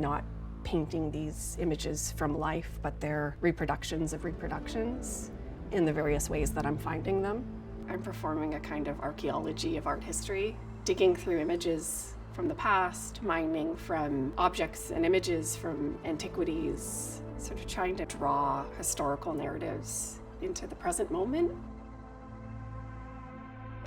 not painting these images from life, but they're reproductions of reproductions in the various ways that I'm finding them. I'm performing a kind of archaeology of art history, digging through images from the past, mining from objects and images from antiquities, sort of trying to draw historical narratives into the present moment.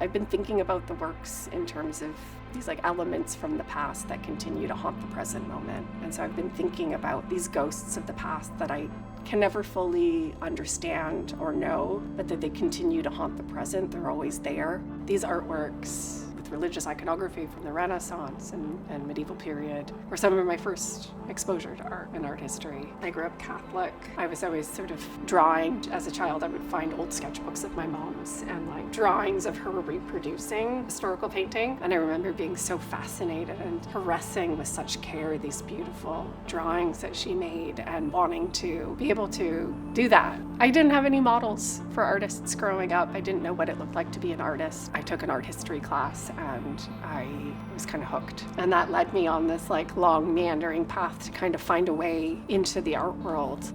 I've been thinking about the works in terms of these elements from the past that continue to haunt the present moment. And so I've been thinking about these ghosts of the past that I can never fully understand or know, but that they continue to haunt the present. They're always there. These artworks with religious iconography from the Renaissance and medieval period were some of my first exposure to art and art history. I grew up Catholic. I was always sort of drawing. As a child, I would find old sketchbooks of my mom's and drawings of her reproducing historical painting. And I remember being so fascinated and caressing with such care these beautiful drawings that she made and wanting to be able to do that. I didn't have any models for artists growing up. I didn't know what it looked like to be an artist. I took an art history class and I was kind of hooked. And that led me on this long meandering path to kind of find a way into the art world.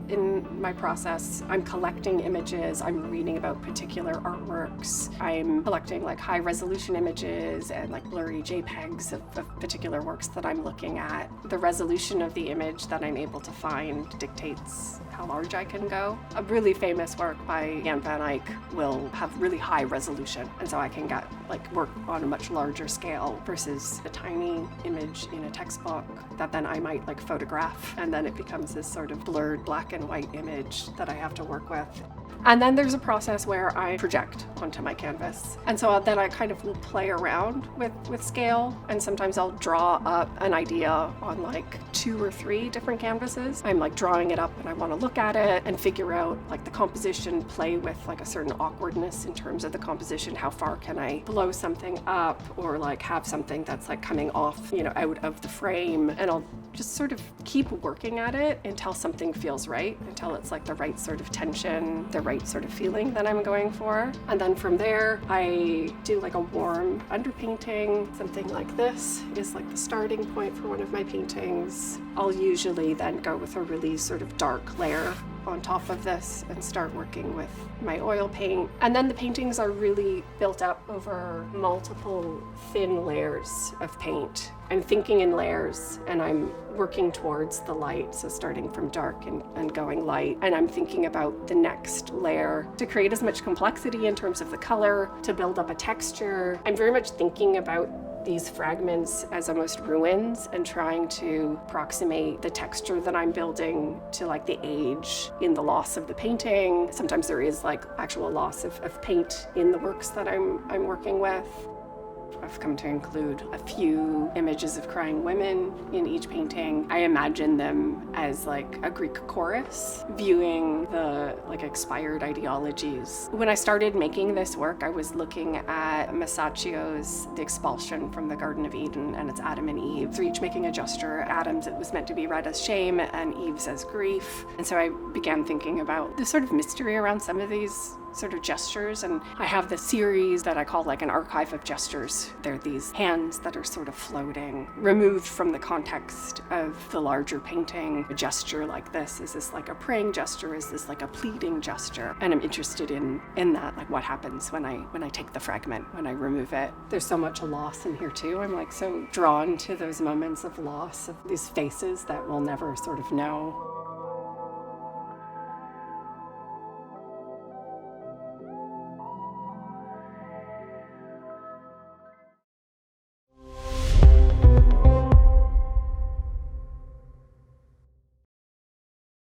In my process, I'm collecting images, I'm reading about particular artworks, I'm collecting high resolution images and blurry jpegs of particular works that I'm looking at. The resolution of the image that I'm able to find dictates how large I can go. A really famous work by Jan van Eyck will have really high resolution, and so I can get work on a much larger scale versus a tiny image in a textbook that then I might photograph, and then it becomes this sort of blurred black and white image that I have to work with. And then there's a process where I project onto my canvas. And so then I kind of will play around with scale, and sometimes I'll draw up an idea on 2 or 3 different canvases. I'm drawing it up and I want to look at it and figure out the composition, play with a certain awkwardness in terms of the composition. How far can I blow something up or have something that's coming off, out of the frame, and I'll just sort of keep working at it until something feels right, until it's the right sort of tension, the right sort of feeling that I'm going for. And then from there, I do a warm underpainting. Something like this is the starting point for one of my paintings. I'll usually then go with a really sort of dark layer on top of this and start working with my oil paint. And then the paintings are really built up over multiple thin layers of paint. I'm thinking in layers and I'm working towards the light, so starting from dark and going light. And I'm thinking about the next layer to create as much complexity in terms of the color, to build up a texture. I'm very much thinking about these fragments as almost ruins and trying to approximate the texture that I'm building to the age in the loss of the painting. Sometimes there is actual loss of paint in the works that I'm working with. I've come to include a few images of crying women in each painting. I imagine them as a Greek chorus, viewing the expired ideologies. When I started making this work, I was looking at Masaccio's The Expulsion from the Garden of Eden, and it's Adam and Eve. They're each making a gesture. Adam's it was meant to be read as shame, and Eve's as grief. And so I began thinking about the sort of mystery around some of these sort of gestures, and I have this series that I call an archive of gestures. They're these hands that are sort of floating, removed from the context of the larger painting. A gesture like this, is this a praying gesture? Is this a pleading gesture? And I'm interested in that, what happens when I take the fragment, when I remove it. There's so much loss in here too. I'm so drawn to those moments of loss, of these faces that we'll never sort of know.